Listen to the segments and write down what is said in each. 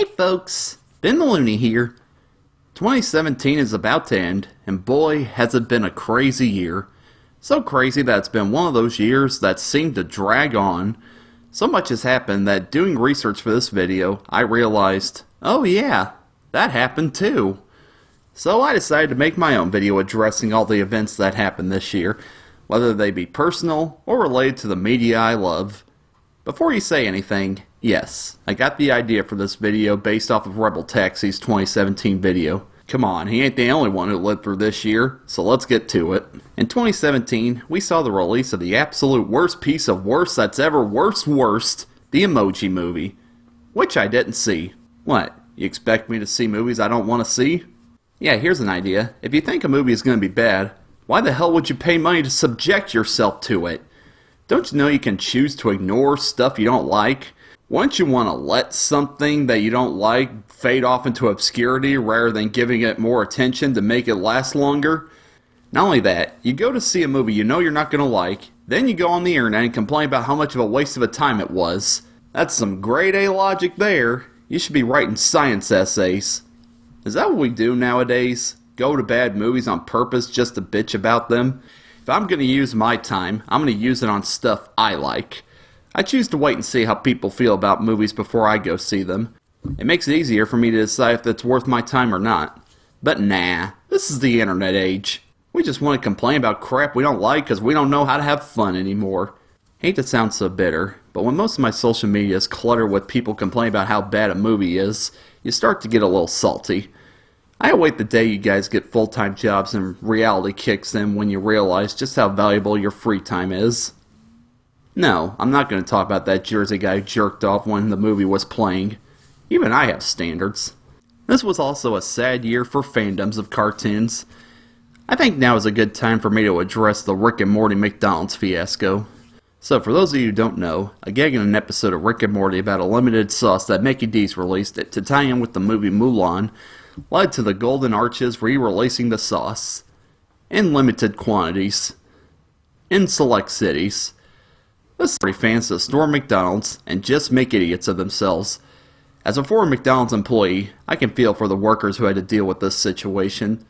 Hey folks, BENTHELOONEY here. 2017 is about to end, and boy has it been a crazy year. So crazy that it's been one of those years that seemed to drag on. So much has happened that doing research for this video, I realized, oh yeah, that happened too. So I decided to make my own video addressing all the events that happened this year, whether they be personal or related to the media I love. Before you say anything, yes, I got the idea for this video based off of Rebel Taxi's 2017 video. Come on, he ain't the only one who lived through this year, so let's get to it. In 2017, we saw the release of the absolute worst piece of worst that's ever worst, the Emoji Movie. Which I didn't see. What, you expect me to see movies I don't want to see? Yeah, here's an idea. If you think a movie is going to be bad, why the hell would you pay money to subject yourself to it? Don't you know you can choose to ignore stuff you don't like? Wouldn't you want to let something that you don't like fade off into obscurity rather than giving it more attention to make it last longer? Not only that, you go to see a movie you know you're not going to like, then you go on the internet and complain about how much of a waste of a time it was. That's some grade A logic there. You should be writing science essays. Is that what we do nowadays? Go to bad movies on purpose just to bitch about them? If I'm going to use my time, I'm going to use it on stuff I like. I choose to wait and see how people feel about movies before I go see them. It makes it easier for me to decide if it's worth my time or not. But nah, this is the internet age. We just want to complain about crap we don't like because we don't know how to have fun anymore. Hate to sound so bitter, but when most of my social media is cluttered with people complaining about how bad a movie is, you start to get a little salty. I await the day you guys get full-time jobs and reality kicks in when you realize just how valuable your free time is. No, I'm not going to talk about that Jersey guy who jerked off when the movie was playing. Even I have standards. This was also a sad year for fandoms of cartoons. I think now is a good time for me to address the Rick and Morty McDonald's fiasco. So for those of you who don't know, a gag in an episode of Rick and Morty about a limited sauce that Mickey D's released to tie in with the movie Mulan led to the Golden Arches re-releasing the sauce. In limited quantities. In select cities. Let's say fans to storm McDonald's and just make idiots of themselves. As a former McDonald's employee, I can feel for the workers who had to deal with this situation.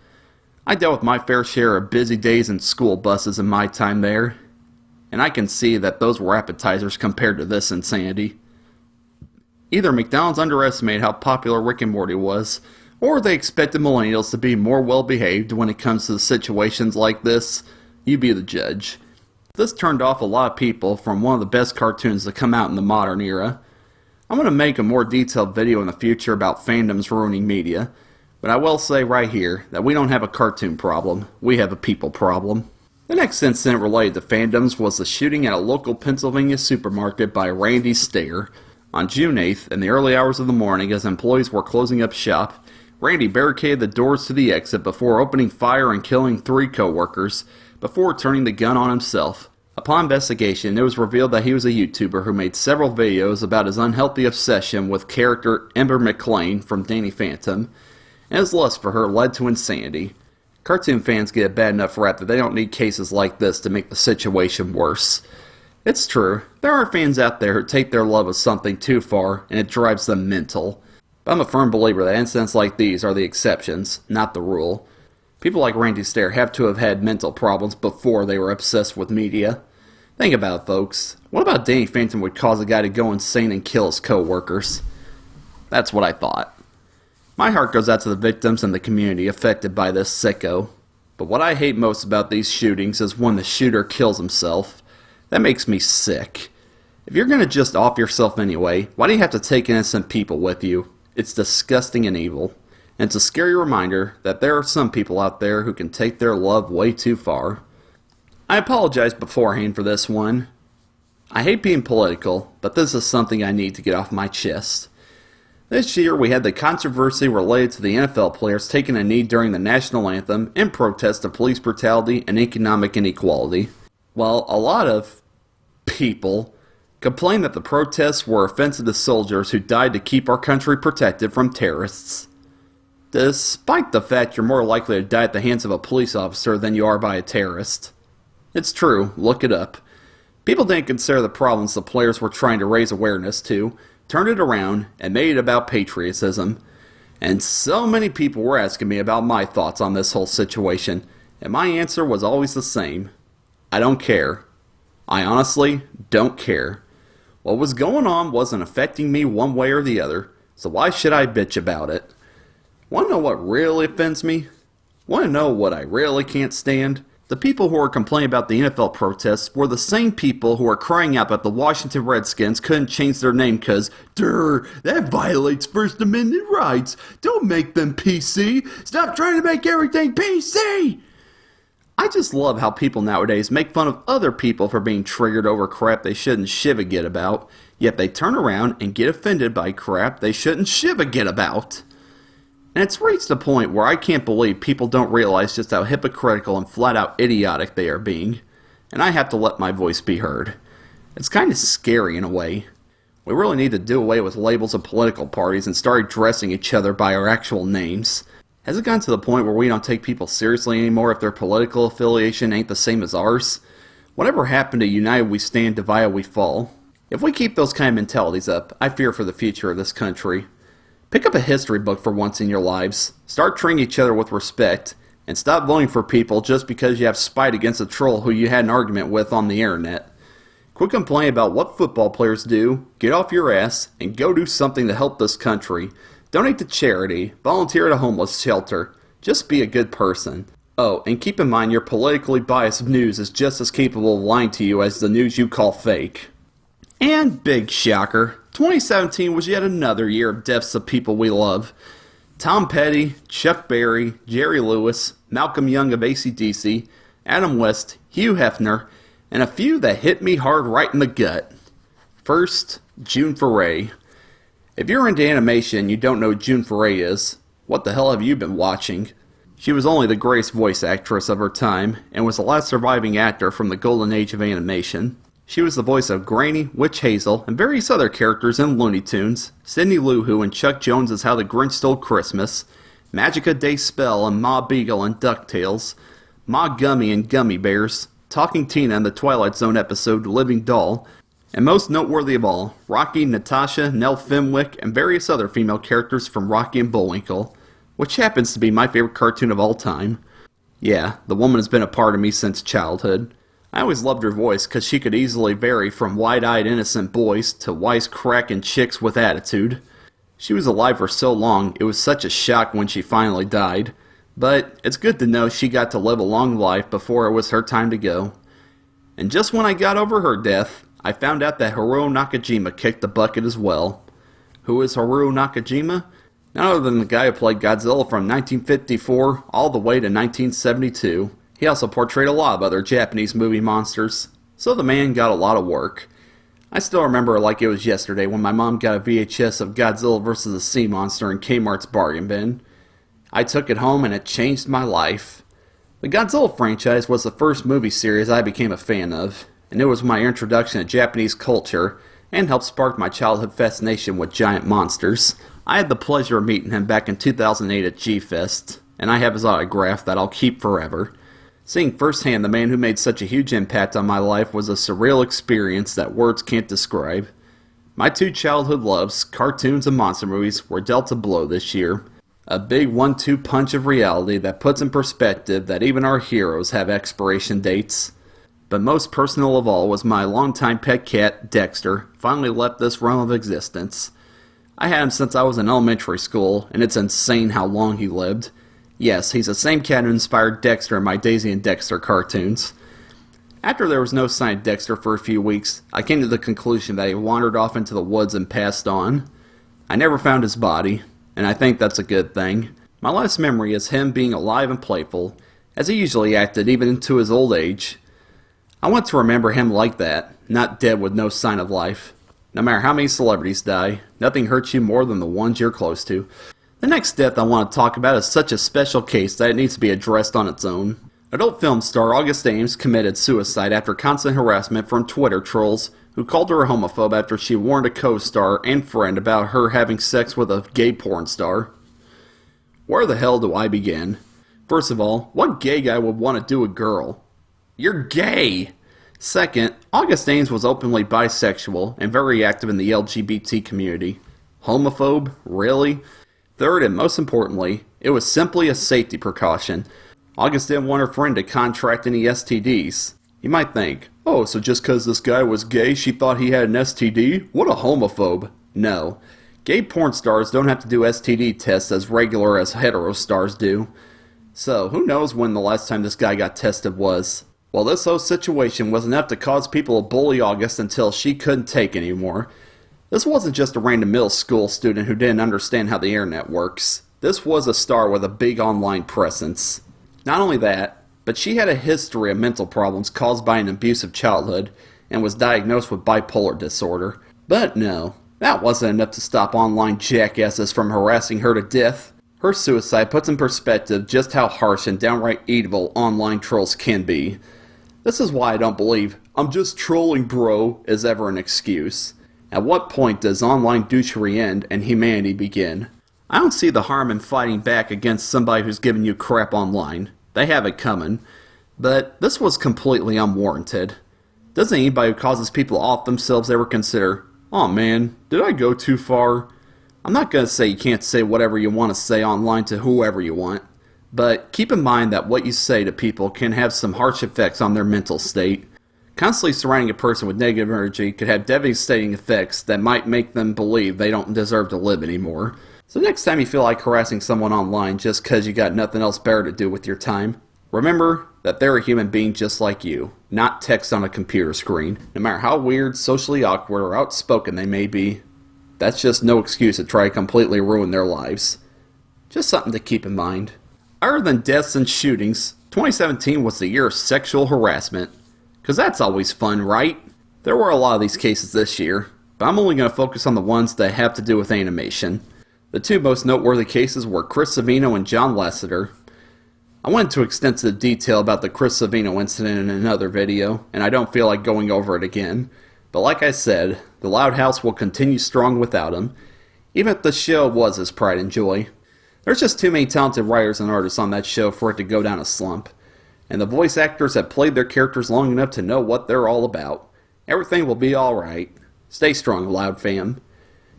I dealt with my fair share of busy days and school buses in my time there, and I can see that those were appetizers compared to this insanity. Either McDonald's underestimated how popular Rick and Morty was, or they expected millennials to be more well-behaved when it comes to situations like this. You be the judge. This turned off a lot of people from one of the best cartoons to come out in the modern era. I'm going to make a more detailed video in the future about fandoms ruining media, but I will say right here that we don't have a cartoon problem, we have a people problem. The next incident related to fandoms was the shooting at a local Pennsylvania supermarket by Randy Stair. On June 8th, in the early hours of the morning as employees were closing up shop, Randy barricaded the doors to the exit before opening fire and killing 3 co-workers, before turning the gun on himself. Upon investigation, it was revealed that he was a YouTuber who made several videos about his unhealthy obsession with character Ember McLean from Danny Phantom, and his lust for her led to insanity. Cartoon fans get a bad enough rap that they don't need cases like this to make the situation worse. It's true, there are fans out there who take their love of something too far, and it drives them mental. But I'm a firm believer that incidents like these are the exceptions, not the rule. People like Randy Stair have to have had mental problems before they were obsessed with media. Think about it, folks. What about Danny Phantom would cause a guy to go insane and kill his co-workers? That's what I thought. My heart goes out to the victims and the community affected by this sicko. But what I hate most about these shootings is when the shooter kills himself. That makes me sick. If you're going to just off yourself anyway, why do you have to take innocent people with you? It's disgusting and evil. And it's a scary reminder that there are some people out there who can take their love way too far. I apologize beforehand for this one. I hate being political, but this is something I need to get off my chest. This year we had the controversy related to the NFL players taking a knee during the national anthem in protest of police brutality and economic inequality. While a lot of people complained that the protests were offensive to soldiers who died to keep our country protected from terrorists. Despite the fact you're more likely to die at the hands of a police officer than you are by a terrorist. It's true, look it up. People didn't consider the problems the players were trying to raise awareness to turned it around, and made it about patriotism. And so many people were asking me about my thoughts on this whole situation, and my answer was always the same. I don't care. I honestly don't care. What was going on wasn't affecting me one way or the other, so why should I bitch about it? Want to know what really offends me? Want to know what I really can't stand? The people who are complaining about the NFL protests were the same people who are crying out that the Washington Redskins couldn't change their name because, that violates First Amendment rights. Don't make them PC. Stop trying to make everything PC. I just love how people nowadays make fun of other people for being triggered over crap they shouldn't shiv-a-git about, yet they turn around and get offended by crap they shouldn't shiv-a-git about. And it's reached a point where I can't believe people don't realize just how hypocritical and flat-out idiotic they are being, and I have to let my voice be heard. It's kind of scary in a way. We really need to do away with labels of political parties and start addressing each other by our actual names. Has it gotten to the point where we don't take people seriously anymore if their political affiliation ain't the same as ours? Whatever happened to united we stand, divided we fall? If we keep those kind of mentalities up, I fear for the future of this country. Pick up a history book for once in your lives, start treating each other with respect, and stop voting for people just because you have spite against a troll who you had an argument with on the internet. Quit complaining about what football players do, get off your ass, and go do something to help this country. Donate to charity, volunteer at a homeless shelter, just be a good person. Oh, and keep in mind your politically biased news is just as capable of lying to you as the news you call fake. And big shocker, 2017 was yet another year of deaths of people we love. Tom Petty, Chuck Berry, Jerry Lewis, Malcolm Young of AC/DC, Adam West, Hugh Hefner, and a few that hit me hard right in the gut. First, June Foray. If you're into animation and you don't know who June Foray is, what the hell have you been watching? She was only the greatest voice actress of her time, and was the last surviving actor from the golden age of animation. She was the voice of Granny, Witch Hazel, and various other characters in Looney Tunes, Sidney Lou Who and Chuck Jones' How the Grinch Stole Christmas, Magica De Spell and Ma Beagle and DuckTales, Ma Gummy and Gummy Bears, Talking Tina in the Twilight Zone episode Living Doll, and most noteworthy of all, Rocky, Natasha, Nell Fenwick, and various other female characters from Rocky and Bullwinkle, which happens to be my favorite cartoon of all time. Yeah, the woman has been a part of me since childhood. I always loved her voice because she could easily vary from wide-eyed innocent boys to wisecracking chicks with attitude. She was alive for so long, it was such a shock when she finally died. But it's good to know she got to live a long life before it was her time to go. And just when I got over her death, I found out that Haruo Nakajima kicked the bucket as well. Who is Haruo Nakajima? None other than the guy who played Godzilla from 1954 all the way to 1972. He also portrayed a lot of other Japanese movie monsters, so the man got a lot of work. I still remember it like it was yesterday when my mom got a VHS of Godzilla vs. the Sea Monster in Kmart's bargain bin. I took it home and it changed my life. The Godzilla franchise was the first movie series I became a fan of, and it was my introduction to Japanese culture and helped spark my childhood fascination with giant monsters. I had the pleasure of meeting him back in 2008 at G-Fest, and I have his autograph that I'll keep forever. Seeing firsthand the man who made such a huge impact on my life was a surreal experience that words can't describe. My two childhood loves, cartoons and monster movies, were dealt a blow this year. A big 1-2 punch of reality that puts in perspective that even our heroes have expiration dates. But most personal of all was my longtime pet cat, Dexter, finally left this realm of existence. I had him since I was in elementary school, and it's insane how long he lived. Yes, he's the same cat who inspired Dexter in my Daisy and Dexter cartoons. After there was no sign of Dexter for a few weeks, I came to the conclusion that he wandered off into the woods and passed on. I never found his body, and I think that's a good thing. My last memory is him being alive and playful, as he usually acted even into his old age. I want to remember him like that, not dead with no sign of life. No matter how many celebrities die, nothing hurts you more than the ones you're close to. The next death I want to talk about is such a special case that it needs to be addressed on its own. Adult film star August Ames committed suicide after constant harassment from Twitter trolls who called her a homophobe after she warned a co-star and friend about her having sex with a gay porn star. Where the hell do I begin? First of all, what gay guy would want to do a girl? You're gay! Second, August Ames was openly bisexual and very active in the LGBT community. Homophobe? Really? Third, and most importantly, it was simply a safety precaution. August didn't want her friend to contract any STDs. You might think, oh, so just because this guy was gay, she thought he had an STD? What a homophobe. No. Gay porn stars don't have to do STD tests as regular as hetero stars do. So, who knows when the last time this guy got tested was? Well, this whole situation was enough to cause people to bully August until she couldn't take anymore. This wasn't just a random middle school student who didn't understand how the internet works. This was a star with a big online presence. Not only that, but she had a history of mental problems caused by an abusive childhood and was diagnosed with bipolar disorder. But no, that wasn't enough to stop online jackasses from harassing her to death. Her suicide puts in perspective just how harsh and downright evil online trolls can be. This is why I don't believe, "I'm just trolling bro," is ever an excuse. At what point does online douchery end and humanity begin? I don't see the harm in fighting back against somebody who's giving you crap online. They have it coming. But this was completely unwarranted. Doesn't anybody who causes people off themselves ever consider, "Oh man, did I go too far?" I'm not going to say you can't say whatever you want to say online to whoever you want, but keep in mind that what you say to people can have some harsh effects on their mental state. Constantly surrounding a person with negative energy could have devastating effects that might make them believe they don't deserve to live anymore. So next time you feel like harassing someone online just because you got nothing else better to do with your time, remember that they're a human being just like you, not text on a computer screen. No matter how weird, socially awkward, or outspoken they may be, that's just no excuse to try to completely ruin their lives. Just something to keep in mind. Other than deaths and shootings, 2017 was the year of sexual harassment. Because that's always fun, right? There were a lot of these cases this year, but I'm only going to focus on the ones that have to do with animation. The two most noteworthy cases were Chris Savino and John Lasseter. I went into extensive detail about the Chris Savino incident in another video, and I don't feel like going over it again. But like I said, the Loud House will continue strong without him, even if the show was his pride and joy. There's just too many talented writers and artists on that show for it to go down a slump. And the voice actors have played their characters long enough to know what they're all about. Everything will be alright. Stay strong, Loud fam.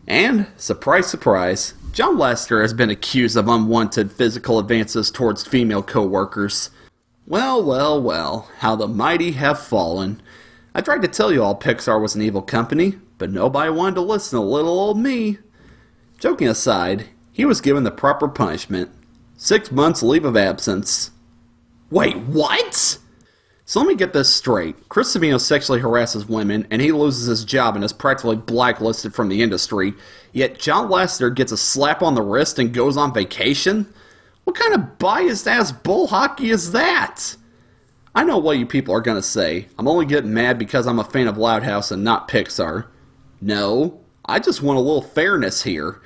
And, surprise surprise, John Lasseter has been accused of unwanted physical advances towards female co-workers. Well, well, well, how the mighty have fallen. I tried to tell you all Pixar was an evil company, but nobody wanted to listen to little old me. Joking aside, he was given the proper punishment. 6 months leave of absence. Wait, what? So let me get this straight. Chris Savino sexually harasses women, and he loses his job and is practically blacklisted from the industry, yet John Lasseter gets a slap on the wrist and goes on vacation? What kind of biased-ass bull hockey is that? I know what you people are going to say. I'm only getting mad because I'm a fan of Loud House and not Pixar. No, I just want a little fairness here.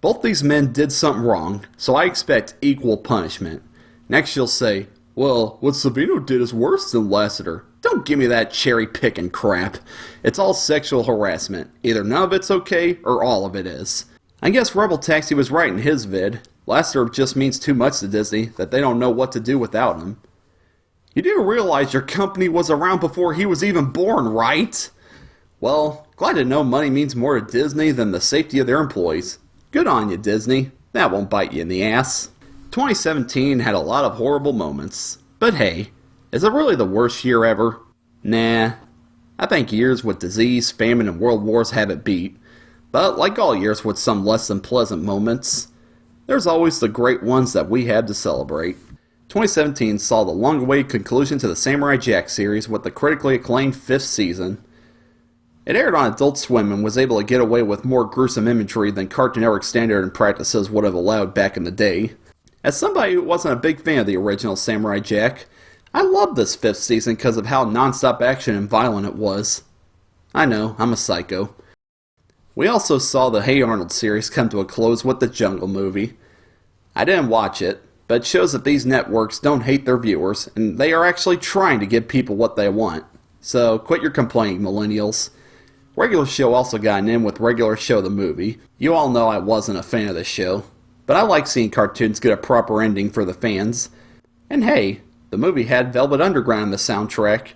Both these men did something wrong, so I expect equal punishment. Next you'll say, well, what Savino did is worse than Lasseter. Don't give me that cherry-picking crap. It's all sexual harassment. Either none of it's okay, or all of it is. I guess Rebel Taxi was right in his vid. Lasseter just means too much to Disney that they don't know what to do without him. You do realize your company was around before he was even born, right? Well, glad to know money means more to Disney than the safety of their employees. Good on you, Disney. That won't bite you in the ass. 2017 had a lot of horrible moments. But hey, is it really the worst year ever? Nah. I think years with disease, famine, and world wars have it beat. But like all years with some less than pleasant moments, there's always the great ones that we have to celebrate. 2017 saw the long-awaited conclusion to the Samurai Jack series with the critically acclaimed 5th season. It aired on Adult Swim and was able to get away with more gruesome imagery than Cartoon Network standard and practices would have allowed back in the day. As somebody who wasn't a big fan of the original Samurai Jack, I loved this 5th season because of how non-stop action and violent it was. I know, I'm a psycho. We also saw the Hey Arnold series come to a close with the Jungle movie. I didn't watch it, but it shows that these networks don't hate their viewers, and they are actually trying to give people what they want. So quit your complaining, millennials. Regular Show also got an in with Regular Show the movie. You all know I wasn't a fan of this show, but I like seeing cartoons get a proper ending for the fans. And hey, the movie had Velvet Underground in the soundtrack.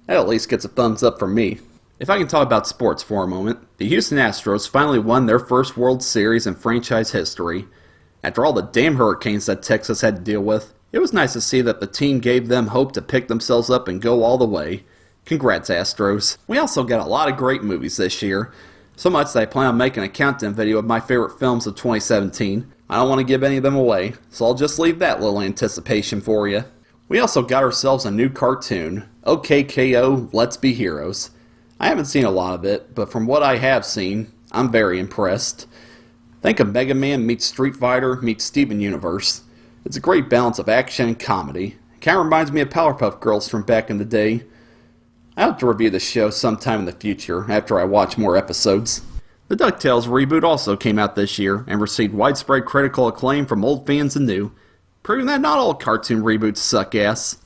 That at least gets a thumbs up from me. If I can talk about sports for a moment, the Houston Astros finally won their first World Series in franchise history. After all the damn hurricanes that Texas had to deal with, it was nice to see that the team gave them hope to pick themselves up and go all the way. Congrats, Astros. We also got a lot of great movies this year, so much that I plan on making a countdown video of my favorite films of 2017. I don't want to give any of them away, so I'll just leave that little anticipation for you. We also got ourselves a new cartoon, OKKO Let's Be Heroes. I haven't seen a lot of it, but from what I have seen, I'm very impressed. Think of Mega Man meets Street Fighter meets Steven Universe. It's a great balance of action and comedy. It kind of reminds me of Powerpuff Girls from back in the day. I'll have to review the show sometime in the future after I watch more episodes. The DuckTales reboot also came out this year and received widespread critical acclaim from old fans and new, proving that not all cartoon reboots suck ass.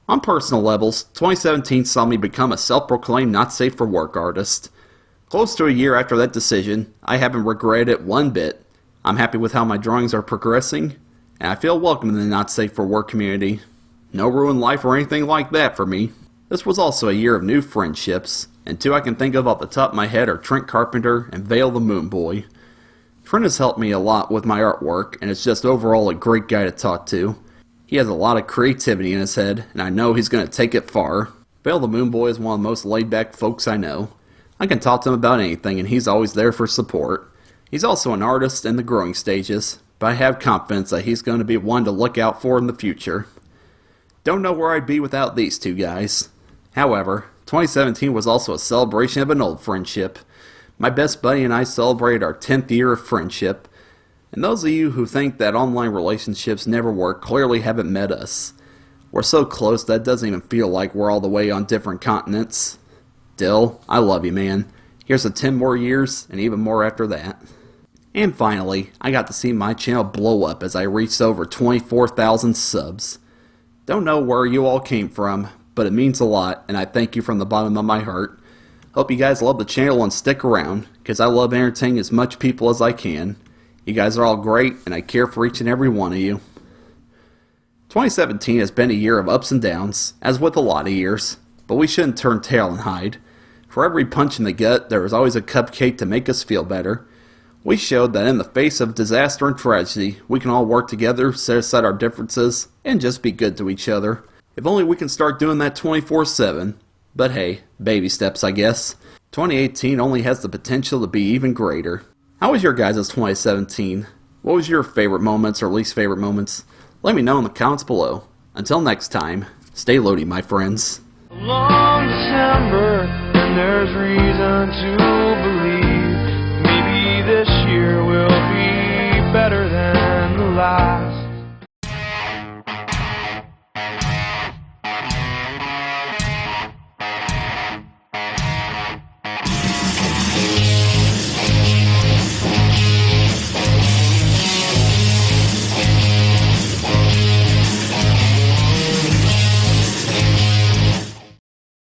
On personal levels, 2017 saw me become a self-proclaimed not-safe-for-work artist. Close to a year after that decision, I haven't regretted it one bit. I'm happy with how my drawings are progressing, and I feel welcome in the not-safe-for-work community. No ruined life or anything like that for me. This was also a year of new friendships, and two I can think of off the top of my head are Trent Carpenter and Vale the Moon Boy. Trent has helped me a lot with my artwork, and is just overall a great guy to talk to. He has a lot of creativity in his head, and I know he's going to take it far. Vale the Moon Boy is one of the most laid-back folks I know. I can talk to him about anything, and he's always there for support. He's also an artist in the growing stages, but I have confidence that he's going to be one to look out for in the future. Don't know where I'd be without these two guys. However, 2017 was also a celebration of an old friendship. My best buddy and I celebrated our 10th year of friendship. And those of you who think that online relationships never work clearly haven't met us. We're so close that it doesn't even feel like we're all the way on different continents. Dill, I love you, man. Here's to 10 more years, and even more after that. And finally, I got to see my channel blow up as I reached over 24,000 subs. Don't know where you all came from, but it means a lot, and I thank you from the bottom of my heart. Hope you guys love the channel and stick around, because I love entertaining as much people as I can. You guys are all great, and I care for each and every one of you. 2017 has been a year of ups and downs, as with a lot of years, but we shouldn't turn tail and hide. For every punch in the gut, there is always a cupcake to make us feel better. We showed that in the face of disaster and tragedy, we can all work together, set aside our differences, and just be good to each other. If only we can start doing that 24/7. But hey, baby steps, I guess. 2018 only has the potential to be even greater. How was your guys' 2017? What was your favorite moments or least favorite moments? Let me know in the comments below. Until next time, stay loady, my friends. Long December, and there's reason to believe